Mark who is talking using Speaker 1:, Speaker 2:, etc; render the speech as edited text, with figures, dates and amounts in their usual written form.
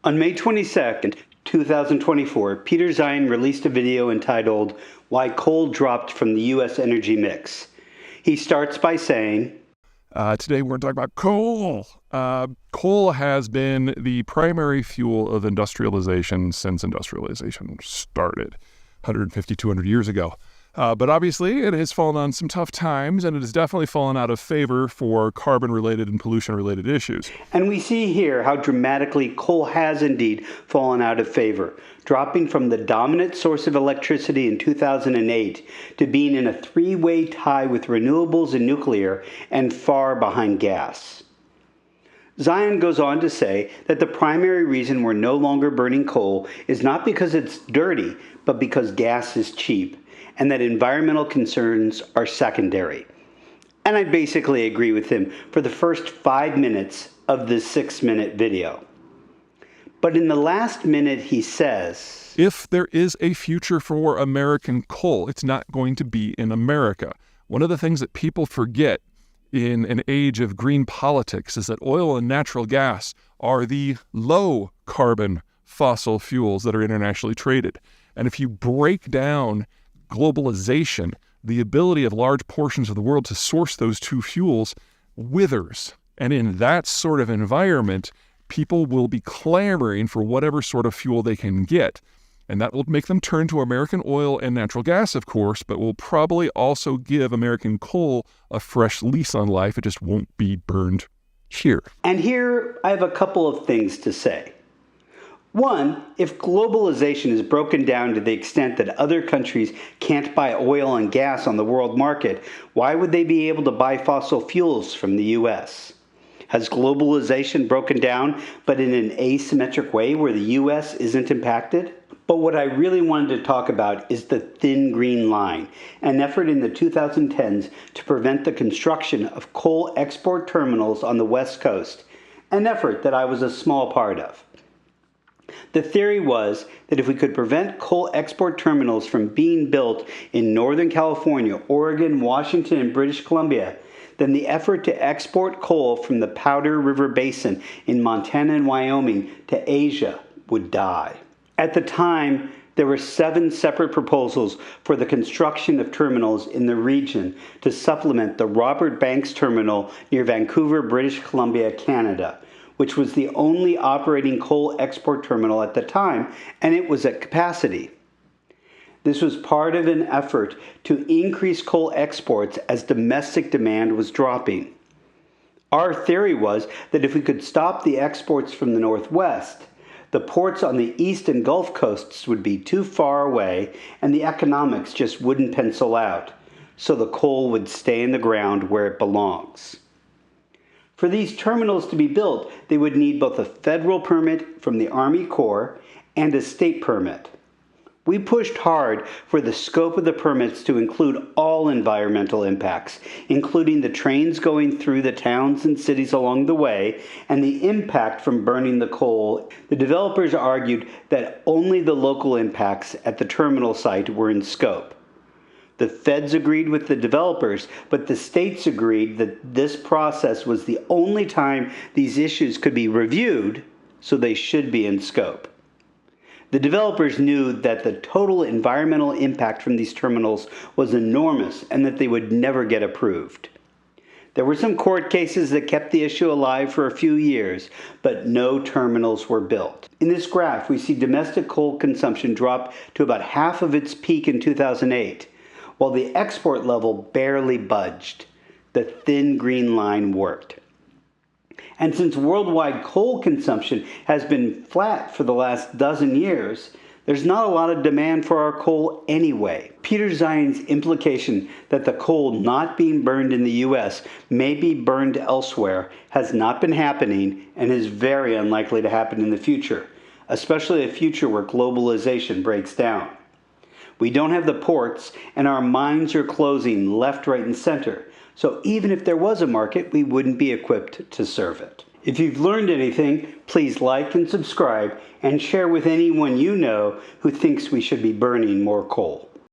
Speaker 1: On May 22nd, 2024, Peter Zeihan released a video entitled, "Why Coal Dropped from the U.S. Energy Mix." He starts by saying,
Speaker 2: Today we're going to talk about coal. Coal has been the primary fuel of industrialization since industrialization started 150, 200 years ago. But obviously it has fallen on some tough times, and it has definitely fallen out of favor for carbon-related and pollution-related issues.
Speaker 1: And we see here how dramatically coal has indeed fallen out of favor, dropping from the dominant source of electricity in 2008 to being in a three-way tie with renewables and nuclear, and far behind gas. Zeihan goes on to say that the primary reason we're no longer burning coal is not because it's dirty, but because gas is cheap, and that environmental concerns are secondary. And I basically agree with him for the first 5 minutes of this 6-minute video. But in the last minute he says,
Speaker 2: if there is a future for American coal, it's not going to be in America. One of the things that people forget in an age of green politics is that oil and natural gas are the low carbon fossil fuels that are internationally traded. And if you break down globalization, the ability of large portions of the world to source those two fuels withers. And in that sort of environment, people will be clamoring for whatever sort of fuel they can get. And that will make them turn to American oil and natural gas, of course, but will probably also give American coal a fresh lease on life. It just won't be burned here.
Speaker 1: And here I have a couple of things to say. One, if globalization is broken down to the extent that other countries can't buy oil and gas on the world market, why would they be able to buy fossil fuels from the U.S.? Has globalization broken down, but in an asymmetric way where the U.S. isn't impacted? But what I really wanted to talk about is the thin green line, an effort in the 2010s to prevent the construction of coal export terminals on the West Coast, an effort that I was a small part of. The theory was that if we could prevent coal export terminals from being built in Northern California, Oregon, Washington, and British Columbia, then the effort to export coal from the Powder River Basin in Montana and Wyoming to Asia would die. At the time, there were 7 separate proposals for the construction of terminals in the region to supplement the Robert Banks Terminal near Vancouver, British Columbia, Canada, which was the only operating coal export terminal at the time, and it was at capacity. This was part of an effort to increase coal exports as domestic demand was dropping. Our theory was that if we could stop the exports from the Northwest, the ports on the east and Gulf coasts would be too far away and the economics just wouldn't pencil out, so the coal would stay in the ground where it belongs. For these terminals to be built, they would need both a federal permit from the Army Corps and a state permit. We pushed hard for the scope of the permits to include all environmental impacts, including the trains going through the towns and cities along the way, and the impact from burning the coal. The developers argued that only the local impacts at the terminal site were in scope. The feds agreed with the developers, but the states agreed that this process was the only time these issues could be reviewed, so they should be in scope. The developers knew that the total environmental impact from these terminals was enormous and that they would never get approved. There were some court cases that kept the issue alive for a few years, but no terminals were built. In this graph, we see domestic coal consumption drop to about half of its peak in 2008. While the export level barely budged. The thin green line worked. And since worldwide coal consumption has been flat for the last dozen years, there's not a lot of demand for our coal anyway. Peter Zeihan's implication that the coal not being burned in the U.S. may be burned elsewhere has not been happening and is very unlikely to happen in the future, especially a future where globalization breaks down. We don't have the ports, and our mines are closing left, right, and center. So even if there was a market, we wouldn't be equipped to serve it. If you've learned anything, please like and subscribe, and share with anyone you know who thinks we should be burning more coal.